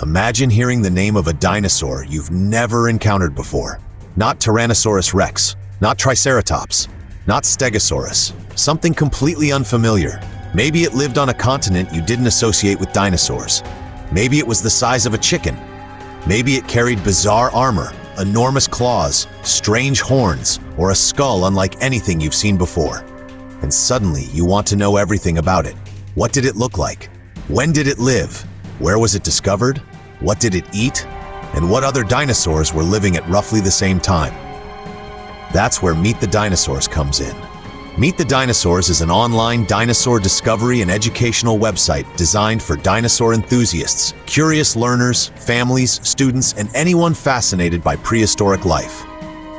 Imagine hearing the name of a dinosaur you've never encountered before. Not Tyrannosaurus rex, not Triceratops, not Stegosaurus. Something completely unfamiliar. Maybe it lived on a continent you didn't associate with dinosaurs. Maybe it was the size of a chicken. Maybe it carried bizarre armor, enormous claws, strange horns, or a skull unlike anything you've seen before. And suddenly you want to know everything about it. What did it look like? When did it live? Where was it discovered? What did it eat? And what other dinosaurs were living at roughly the same time? That's where Meet the Dinosaurs comes in. Meet the Dinosaurs is an online dinosaur discovery and educational website designed for dinosaur enthusiasts, curious learners, families, students, and anyone fascinated by prehistoric life.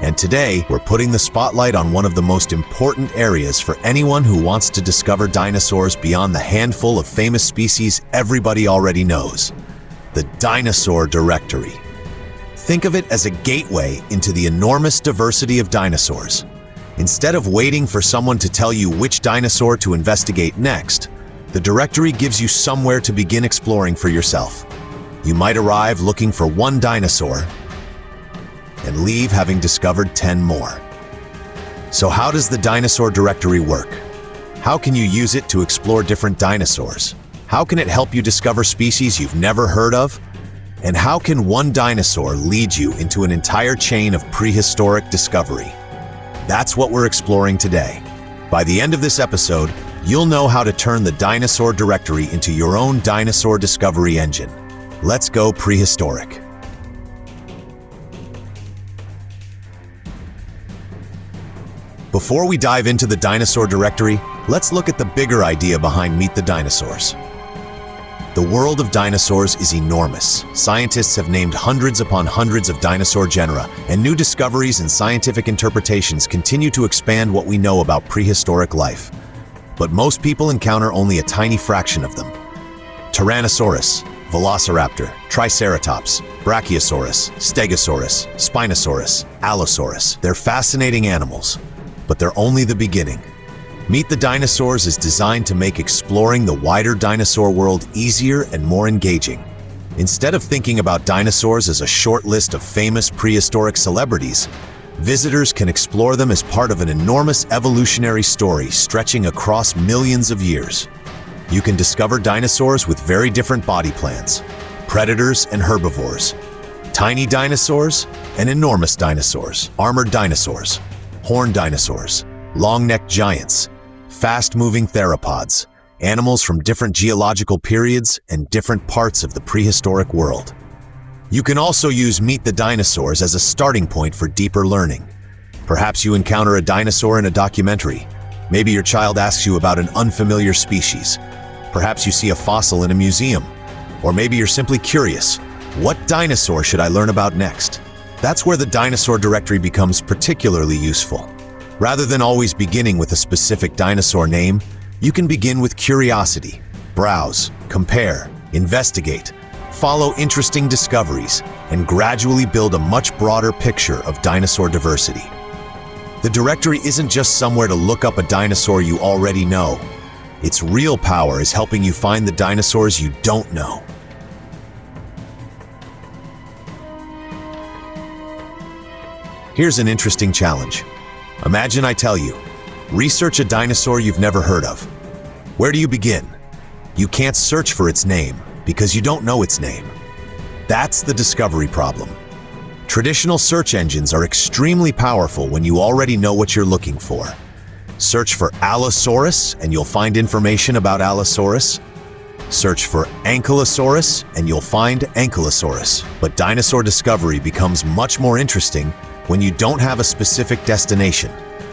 And today, we're putting the spotlight on one of the most important areas for anyone who wants to discover dinosaurs beyond the handful of famous species everybody already knows: the Dinosaur Directory. Think of it as a gateway into the enormous diversity of dinosaurs. Instead of waiting for someone to tell you which dinosaur to investigate next, the directory gives you somewhere to begin exploring for yourself. You might arrive looking for one dinosaur and leave having discovered 10 more. So how does the Dinosaur Directory work? How can you use it to explore different dinosaurs? How can it help you discover species you've never heard of? And how can one dinosaur lead you into an entire chain of prehistoric discovery? That's what we're exploring today. By the end of this episode, you'll know how to turn the Dinosaur Directory into your own dinosaur discovery engine. Let's go prehistoric. Before we dive into the Dinosaur Directory, let's look at the bigger idea behind Meet the Dinosaurs. The world of dinosaurs is enormous. Scientists have named hundreds upon hundreds of dinosaur genera, and new discoveries and scientific interpretations continue to expand what we know about prehistoric life. But most people encounter only a tiny fraction of them. Tyrannosaurus, Velociraptor, Triceratops, Brachiosaurus, Stegosaurus, Spinosaurus, Allosaurus. They're fascinating animals, but they're only the beginning. Meet the Dinosaurs is designed to make exploring the wider dinosaur world easier and more engaging. Instead of thinking about dinosaurs as a short list of famous prehistoric celebrities, visitors can explore them as part of an enormous evolutionary story stretching across millions of years. You can discover dinosaurs with very different body plans, predators and herbivores, tiny dinosaurs and enormous dinosaurs, armored dinosaurs, horned dinosaurs, long-necked giants, fast-moving theropods, animals from different geological periods and different parts of the prehistoric world. You can also use Meet the Dinosaurs as a starting point for deeper learning. Perhaps you encounter a dinosaur in a documentary. Maybe your child asks you about an unfamiliar species. Perhaps you see a fossil in a museum. Or maybe you're simply curious, what dinosaur should I learn about next? That's where the Dinosaur Directory becomes particularly useful. Rather than always beginning with a specific dinosaur name, you can begin with curiosity. Browse, compare, investigate, follow interesting discoveries, and gradually build a much broader picture of dinosaur diversity. The directory isn't just somewhere to look up a dinosaur you already know. Its real power is helping you find the dinosaurs you don't know. Here's an interesting challenge. Imagine I tell you, research a dinosaur you've never heard of. Where do you begin? You can't search for its name because you don't know its name. That's the discovery problem. Traditional search engines are extremely powerful when you already know what you're looking for. Search for Allosaurus and you'll find information about Allosaurus. Search for Ankylosaurus and you'll find Ankylosaurus. But dinosaur discovery becomes much more interesting when you don't have a specific destination.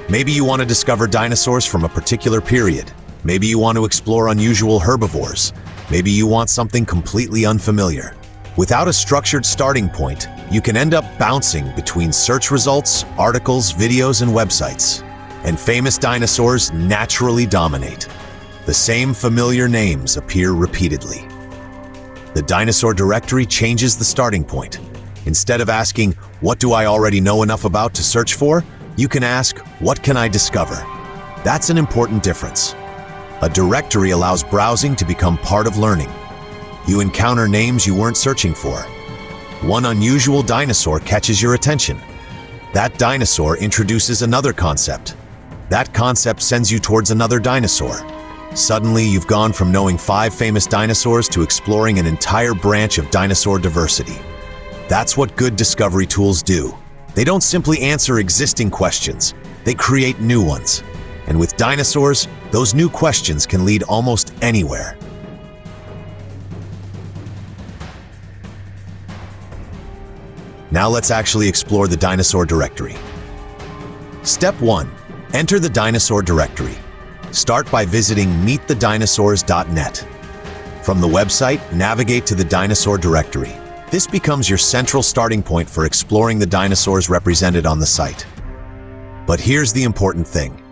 Maybe you want to discover dinosaurs from a particular period. Maybe you want to explore unusual herbivores. Maybe you want something completely unfamiliar. Without a structured starting point, you can end up bouncing between search results, articles, videos, and websites. And famous dinosaurs naturally dominate. The same familiar names appear repeatedly. The Dinosaur Directory changes the starting point. Instead of asking, what do I already know enough about to search for? You can ask, what can I discover? That's an important difference. A directory allows browsing to become part of learning. You encounter names you weren't searching for. One unusual dinosaur catches your attention. That dinosaur introduces another concept. That concept sends you towards another dinosaur. Suddenly, you've gone from knowing 5 famous dinosaurs to exploring an entire branch of dinosaur diversity. That's what good discovery tools do. They don't simply answer existing questions, they create new ones. And with dinosaurs, those new questions can lead almost anywhere. Now let's actually explore the Dinosaur Directory. Step 1. Enter the Dinosaur Directory. Start by visiting meetthedinosaurs.net. From the website, navigate to the Dinosaur Directory. This becomes your central starting point for exploring the dinosaurs represented on the site. But here's the important thing.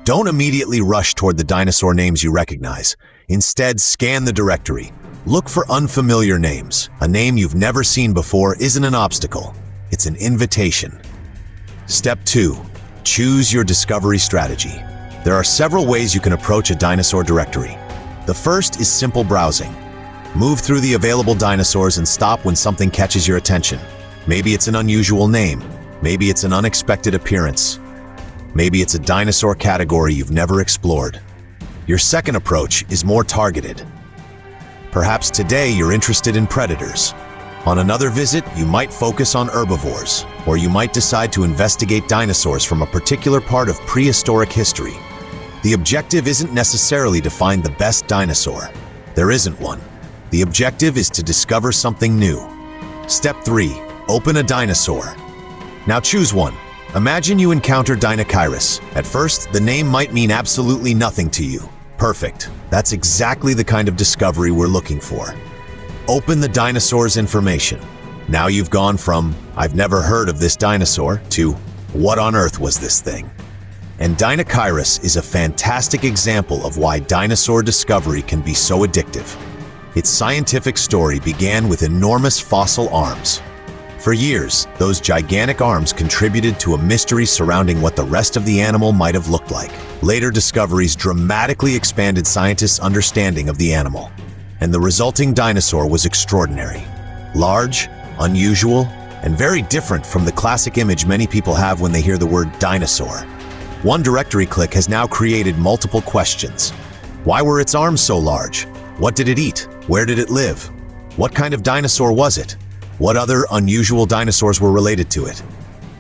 Don't immediately rush toward the dinosaur names you recognize. Instead, scan the directory. Look for unfamiliar names. A name you've never seen before isn't an obstacle. It's an invitation. Step 2. Choose your discovery strategy. There are several ways you can approach a dinosaur directory. The first is simple browsing. Move through the available dinosaurs and stop when something catches your attention. Maybe it's an unusual name. Maybe it's an unexpected appearance. Maybe it's a dinosaur category you've never explored. Your second approach is more targeted. Perhaps today you're interested in predators. On another visit, you might focus on herbivores, or you might decide to investigate dinosaurs from a particular part of prehistoric history. The objective isn't necessarily to find the best dinosaur. There isn't one. The objective is to discover something new. Step 3. Open a dinosaur. Now choose one. Imagine you encounter Dinosaurus. At first, the name might mean absolutely nothing to you. Perfect. That's exactly the kind of discovery we're looking for. Open the dinosaur's information. Now you've gone from, "I've never heard of this dinosaur," to, "What on earth was this thing?" And Dinosaurus is a fantastic example of why dinosaur discovery can be so addictive. Its scientific story began with enormous fossil arms. For years, those gigantic arms contributed to a mystery surrounding what the rest of the animal might have looked like. Later discoveries dramatically expanded scientists' understanding of the animal, and the resulting dinosaur was extraordinary. Large, unusual, and very different from the classic image many people have when they hear the word dinosaur. One directory click has now created multiple questions. Why were its arms so large? What did it eat? Where did it live? What kind of dinosaur was it? What other unusual dinosaurs were related to it?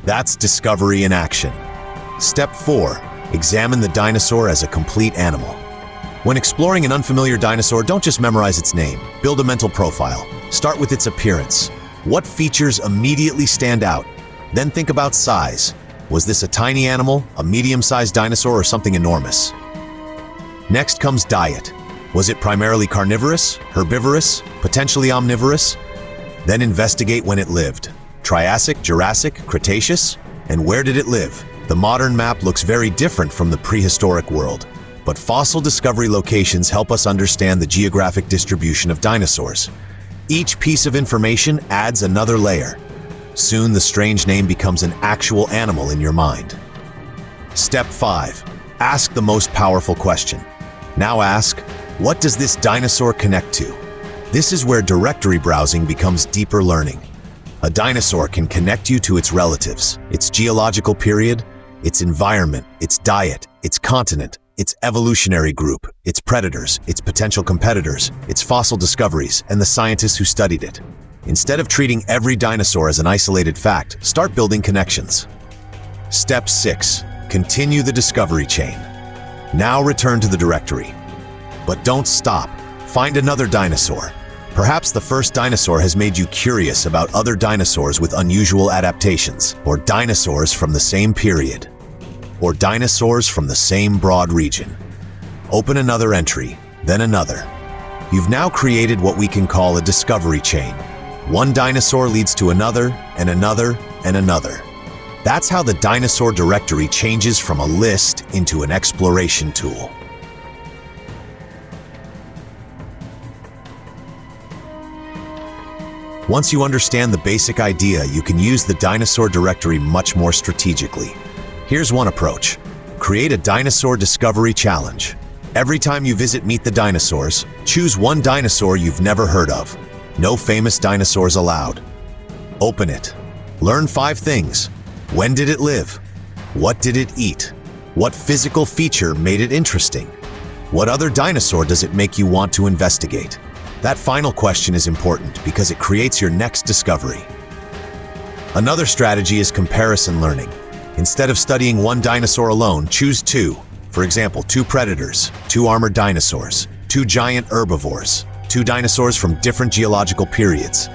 That's discovery in action. Step 4. Examine the dinosaur as a complete animal. When exploring an unfamiliar dinosaur, don't just memorize its name. Build a mental profile. Start with its appearance. What features immediately stand out? Then think about size. Was this a tiny animal, a medium-sized dinosaur, or something enormous? Next comes diet. Was it primarily carnivorous, herbivorous, potentially omnivorous? Then investigate when it lived. Triassic, Jurassic, Cretaceous? And where did it live? The modern map looks very different from the prehistoric world, but fossil discovery locations help us understand the geographic distribution of dinosaurs. Each piece of information adds another layer. Soon the strange name becomes an actual animal in your mind. Step 5. Ask the most powerful question. Now ask, what does this dinosaur connect to? This is where directory browsing becomes deeper learning. A dinosaur can connect you to its relatives, its geological period, its environment, its diet, its continent, its evolutionary group, its predators, its potential competitors, its fossil discoveries, and the scientists who studied it. Instead of treating every dinosaur as an isolated fact, start building connections. Step 6. Continue the discovery chain. Now return to the directory. But don't stop. Find another dinosaur. Perhaps the first dinosaur has made you curious about other dinosaurs with unusual adaptations, or dinosaurs from the same period, or dinosaurs from the same broad region. Open another entry, then another. You've now created what we can call a discovery chain. One dinosaur leads to another, and another, and another. That's how the Dinosaur Directory changes from a list into an exploration tool. Once you understand the basic idea, you can use the Dinosaur Directory much more strategically. Here's one approach. Create a Dinosaur Discovery Challenge. Every time you visit Meet the Dinosaurs, choose one dinosaur you've never heard of. No famous dinosaurs allowed. Open it. Learn 5 things. When did it live? What did it eat? What physical feature made it interesting? What other dinosaur does it make you want to investigate? That final question is important because it creates your next discovery. Another strategy is comparison learning. Instead of studying one dinosaur alone, choose 2. For example, 2 predators, 2 armored dinosaurs, 2 giant herbivores, 2 dinosaurs from different geological periods.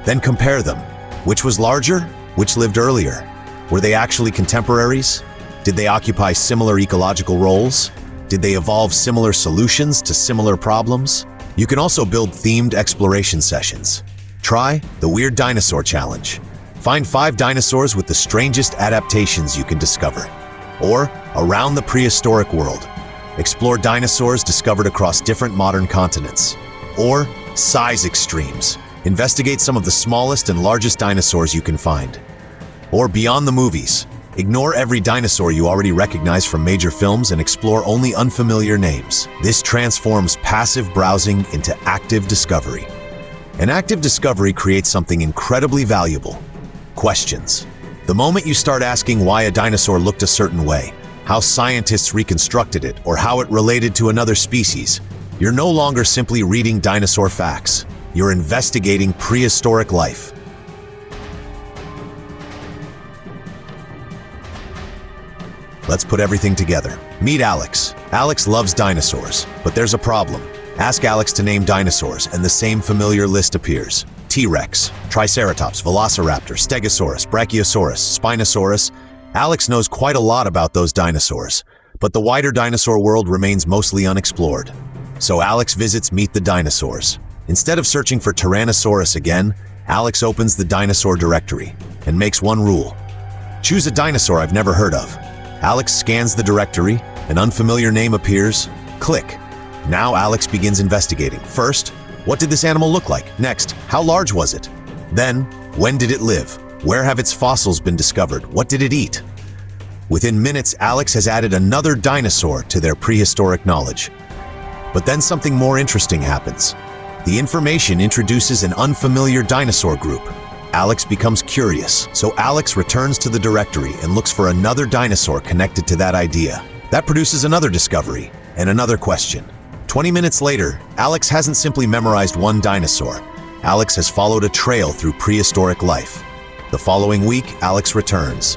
Then compare them. Which was larger? Which lived earlier? Were they actually contemporaries? Did they occupy similar ecological roles? Did they evolve similar solutions to similar problems? You can also build themed exploration sessions. Try the Weird Dinosaur Challenge. Find 5 dinosaurs with the strangest adaptations you can discover. Or Around the Prehistoric World. Explore dinosaurs discovered across different modern continents. Or Size Extremes. Investigate some of the smallest and largest dinosaurs you can find. Or Beyond the Movies. Ignore every dinosaur you already recognize from major films and explore only unfamiliar names. This transforms passive browsing into active discovery. An active discovery creates something incredibly valuable. Questions. The moment you start asking why a dinosaur looked a certain way, how scientists reconstructed it, or how it related to another species, you're no longer simply reading dinosaur facts. You're investigating prehistoric life. Let's put everything together. Meet Alex. Alex loves dinosaurs, but there's a problem. Ask Alex to name dinosaurs, and the same familiar list appears. T-Rex, Triceratops, Velociraptor, Stegosaurus, Brachiosaurus, Spinosaurus. Alex knows quite a lot about those dinosaurs, but the wider dinosaur world remains mostly unexplored. So Alex visits Meet the Dinosaurs. Instead of searching for Tyrannosaurus again, Alex opens the Dinosaur Directory and makes one rule. Choose a dinosaur I've never heard of. Alex scans the directory, an unfamiliar name appears. Click. Now Alex begins investigating. First, what did this animal look like? Next, how large was it? Then, when did it live? Where have its fossils been discovered? What did it eat? Within minutes, Alex has added another dinosaur to their prehistoric knowledge. But then something more interesting happens. The information introduces an unfamiliar dinosaur group. Alex becomes curious, so Alex returns to the directory and looks for another dinosaur connected to that idea. That produces another discovery and another question. 20 minutes later, Alex hasn't simply memorized one dinosaur. Alex has followed a trail through prehistoric life. The following week, Alex returns.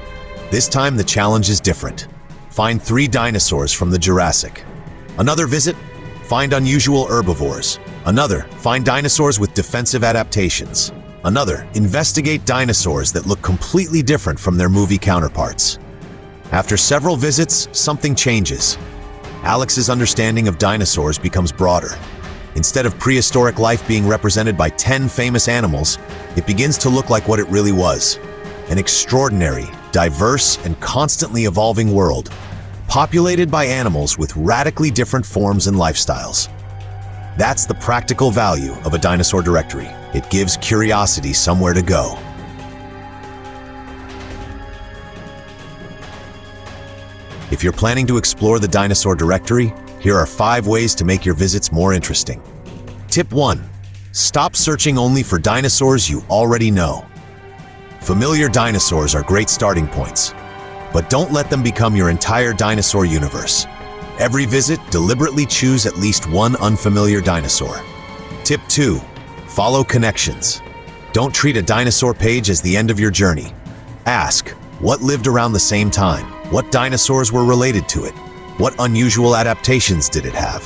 This time, the challenge is different. Find 3 dinosaurs from the Jurassic. Another visit, find unusual herbivores. Another, find dinosaurs with defensive adaptations. Another, investigate dinosaurs that look completely different from their movie counterparts. After several visits, something changes. Alex's understanding of dinosaurs becomes broader. Instead of prehistoric life being represented by 10 famous animals, it begins to look like what it really was. An extraordinary, diverse, and constantly evolving world, populated by animals with radically different forms and lifestyles. That's the practical value of a dinosaur directory. It gives curiosity somewhere to go. If you're planning to explore the dinosaur directory, here are 5 ways to make your visits more interesting. Tip 1. Stop searching only for dinosaurs you already know. Familiar dinosaurs are great starting points, but don't let them become your entire dinosaur universe. Every visit, deliberately choose at least one unfamiliar dinosaur. Tip 2. Follow connections. Don't treat a dinosaur page as the end of your journey. Ask, what lived around the same time? What dinosaurs were related to it? What unusual adaptations did it have?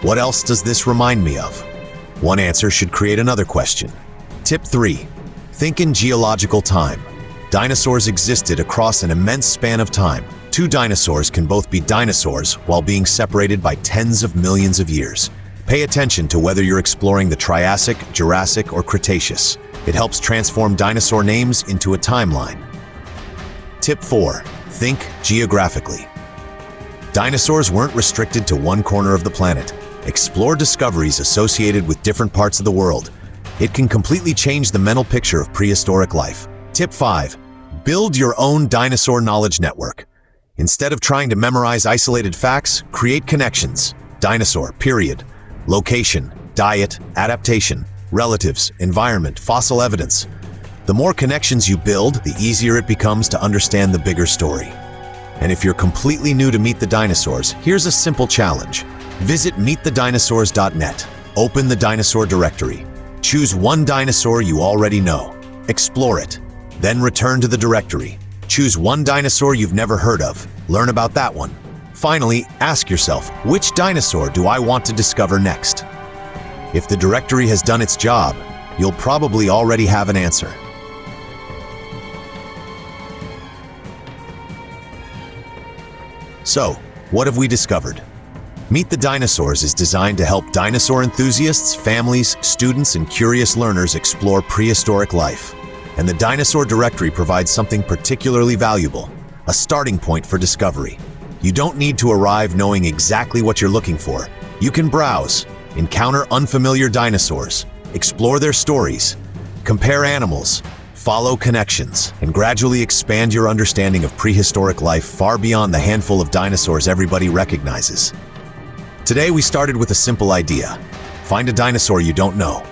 What else does this remind me of? One answer should create another question. Tip 3. Think in geological time. Dinosaurs existed across an immense span of time. 2 dinosaurs can both be dinosaurs while being separated by tens of millions of years. Pay attention to whether you're exploring the Triassic, Jurassic, or Cretaceous. It helps transform dinosaur names into a timeline. Tip 4. Think geographically. Dinosaurs weren't restricted to one corner of the planet. Explore discoveries associated with different parts of the world. It can completely change the mental picture of prehistoric life. Tip 5. Build your own dinosaur knowledge network. Instead of trying to memorize isolated facts, create connections. Dinosaur, period. Location, diet, adaptation, relatives, environment, fossil evidence. The more connections you build, the easier it becomes to understand the bigger story. And if you're completely new to Meet the Dinosaurs, here's a simple challenge. Visit meetthedinosaurs.net. Open the Dinosaur Directory. Choose one dinosaur you already know. Explore it. Then return to the directory. Choose one dinosaur you've never heard of. Learn about that one. Finally, ask yourself, which dinosaur do I want to discover next? If the directory has done its job, you'll probably already have an answer. So, what have we discovered? Meet the Dinosaurs is designed to help dinosaur enthusiasts, families, students, and curious learners explore prehistoric life. And the Dinosaur Directory provides something particularly valuable, a starting point for discovery. You don't need to arrive knowing exactly what you're looking for. You can browse, encounter unfamiliar dinosaurs, explore their stories, compare animals, follow connections, and gradually expand your understanding of prehistoric life far beyond the handful of dinosaurs everybody recognizes. Today we started with a simple idea. Find a dinosaur you don't know.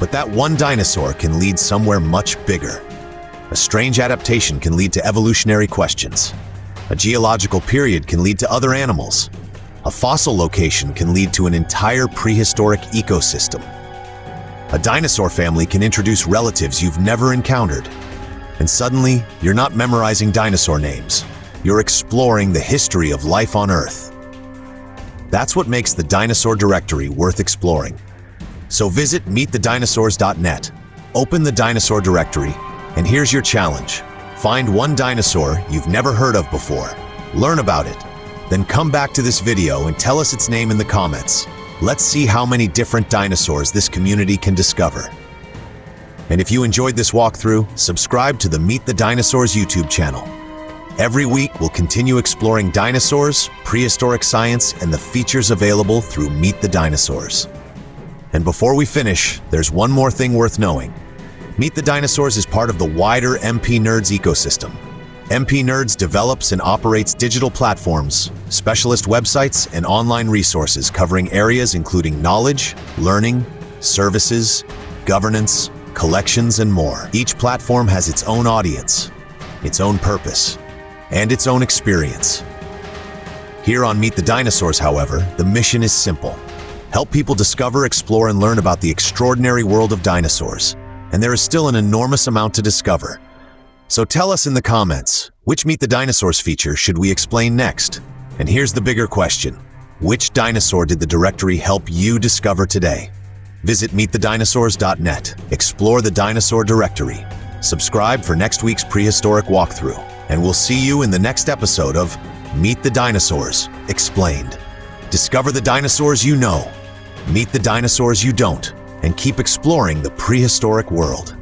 But that one dinosaur can lead somewhere much bigger. A strange adaptation can lead to evolutionary questions. A geological period can lead to other animals. A fossil location can lead to an entire prehistoric ecosystem. A dinosaur family can introduce relatives you've never encountered. And suddenly, you're not memorizing dinosaur names. You're exploring the history of life on Earth. That's what makes the Dinosaur Directory worth exploring. So visit meetthedinosaurs.net, open the Dinosaur Directory, and here's your challenge. Find one dinosaur you've never heard of before. Learn about it. Then come back to this video and tell us its name in the comments. Let's see how many different dinosaurs this community can discover. And if you enjoyed this walkthrough, subscribe to the Meet the Dinosaurs YouTube channel. Every week, we'll continue exploring dinosaurs, prehistoric science, and the features available through Meet the Dinosaurs. And before we finish, there's one more thing worth knowing. Meet the Dinosaurs is part of the wider MP Nerds ecosystem. MP Nerds develops and operates digital platforms, specialist websites, and online resources covering areas including knowledge, learning, services, governance, collections, and more. Each platform has its own audience, its own purpose, and its own experience. Here on Meet the Dinosaurs, however, the mission is simple. Help people discover, explore, and learn about the extraordinary world of dinosaurs. And there is still an enormous amount to discover. So tell us in the comments, which Meet the Dinosaurs feature should we explain next? And here's the bigger question. Which dinosaur did the directory help you discover today? Visit meetthedinosaurs.net, explore the Dinosaur Directory, subscribe for next week's prehistoric walkthrough, and we'll see you in the next episode of Meet the Dinosaurs Explained. Discover the dinosaurs you know, meet the dinosaurs you don't, and keep exploring the prehistoric world.